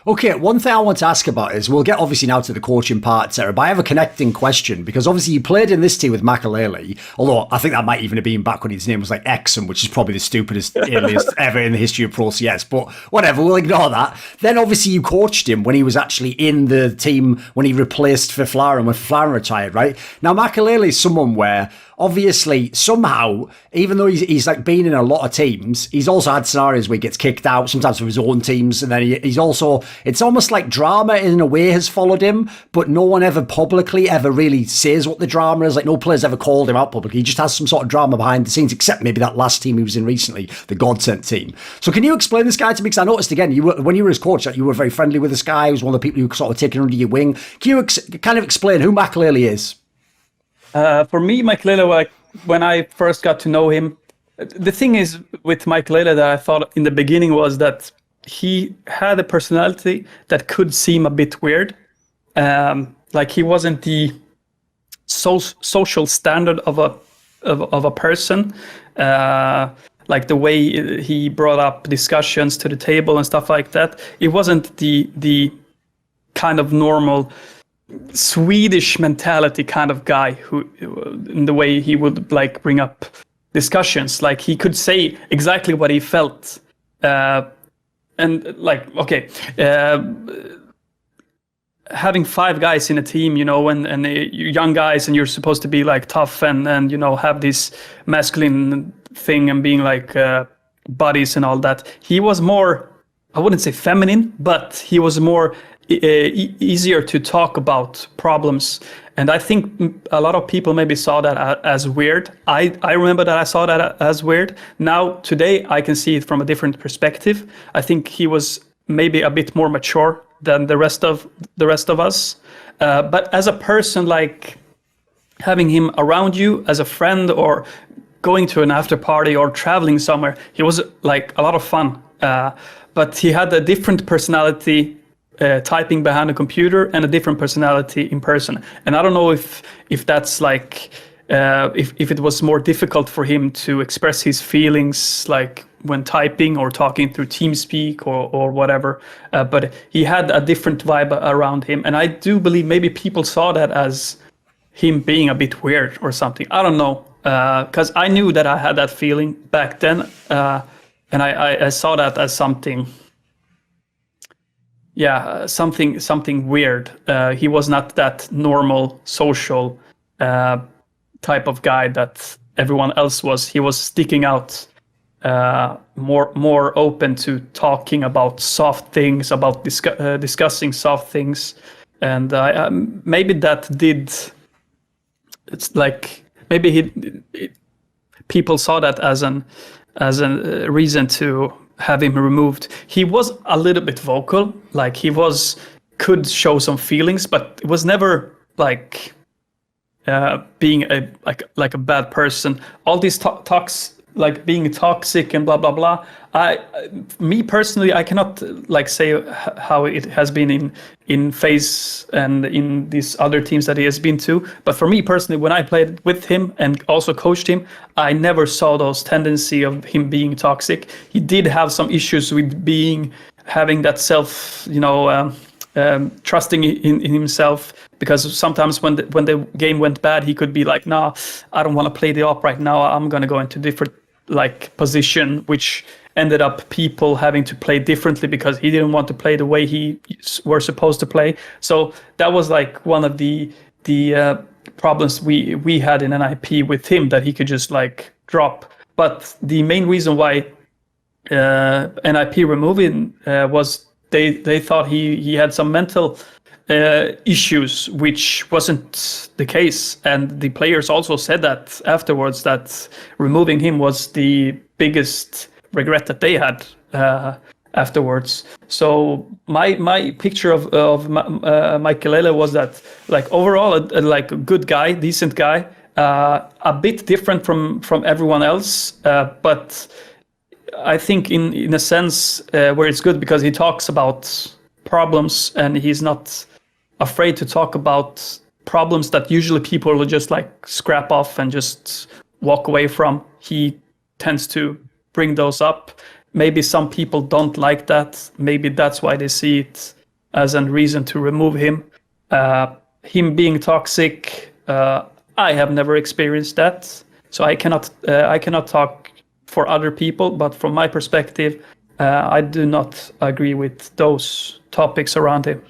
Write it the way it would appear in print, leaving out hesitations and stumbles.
Okay, one thing I want to ask about is, we'll get obviously now to the coaching part, Sarah, but I have a connecting question, because obviously you played in this team with Maiakelele, although I think that might even have been back when his name was like Exum, which is probably the stupidest alias ever in the history of Pro CS, but whatever, we'll ignore that. Then obviously you coached him when he was actually in the team, when he replaced Fiflaren when Fiflaren retired, right? Now Maiakelele is someone where, obviously, somehow, even though he's like been in a lot of teams, he's also had scenarios where he gets kicked out, sometimes from his own teams, and then he's also, it's almost like drama in a way has followed him, but no one ever publicly ever really says what the drama is. Like, no player's ever called him out publicly. He just has some sort of drama behind the scenes, except maybe that last team he was in recently, the Godsent team. So can you explain this guy to me? Because I noticed, again, when you were his coach, that you were very friendly with this guy. He was one of the people who sort of taken under your wing. Can you kind of explain who Maiakelele is? For me, Maiakelele, like, when I first got to know him, the thing is with Maiakelele that I thought in the beginning was that he had a personality that could seem a bit weird. Like, he wasn't the social standard of a person. Like the way he brought up discussions to the table and stuff like that. It wasn't the kind of normal Swedish mentality kind of guy who, in the way he would like bring up discussions. Like, he could say exactly what he felt, and like, okay, having 5 guys in a team, you know, and you're young guys, and you're supposed to be like tough and you know, have this masculine thing and being like buddies and all that. He was more, I wouldn't say feminine, but he was more easier to talk about problems. And I think a lot of people maybe saw that as weird. I remember that I saw that as weird. Now, today, I can see it from a different perspective. I think he was maybe a bit more mature than the rest of us. But as a person, like, having him around you as a friend, or going to an after party or traveling somewhere, he was like a lot of fun. But he had a different personality typing behind a computer, and a different personality in person. And I don't know if that's like if it was more difficult for him to express his feelings, like when typing or talking through TeamSpeak or whatever. But he had a different vibe around him, and I do believe maybe people saw that as him being a bit weird or something. I don't know, because I knew that I had that feeling back then, and I saw that as something. Yeah, something weird. He was not that normal social type of guy that everyone else was. He was sticking out, more open to talking about soft things, about discussing soft things, and maybe that did. It's like maybe people saw that as a reason to have him removed. He was a little bit vocal, like could show some feelings, but it was never like being a bad person. All these talks, like being toxic and blah blah blah. Me personally, I cannot like say how it has been in FaZe and in these other teams that he has been to. But for me personally, when I played with him and also coached him, I never saw those tendency of him being toxic. He did have some issues with having that self, trusting in himself. Because sometimes when the game went bad, he could be like, "Nah, I don't want to play the op right now. I'm gonna go into different like position," which ended up people having to play differently because he didn't want to play the way he were supposed to play. So that was like one of the problems we had in NIP with him, that he could just like drop. But the main reason why NIP removed him was they thought he had some mental issues, which wasn't the case. And the players also said that afterwards, that removing him was the biggest regret that they had afterwards. So my picture of Maiakelele was that, like, overall like a good guy, decent guy, a bit different from everyone else, but I think in a sense where it's good, because he talks about problems and he's not afraid to talk about problems that usually people will just like scrap off and just walk away from. He tends to bring those up. maybe some people don't like that. Maybe that's why they see it as a reason to remove him. Him being toxic, I have never experienced that, so I cannot talk for other people. But from my perspective, I do not agree with those topics around him.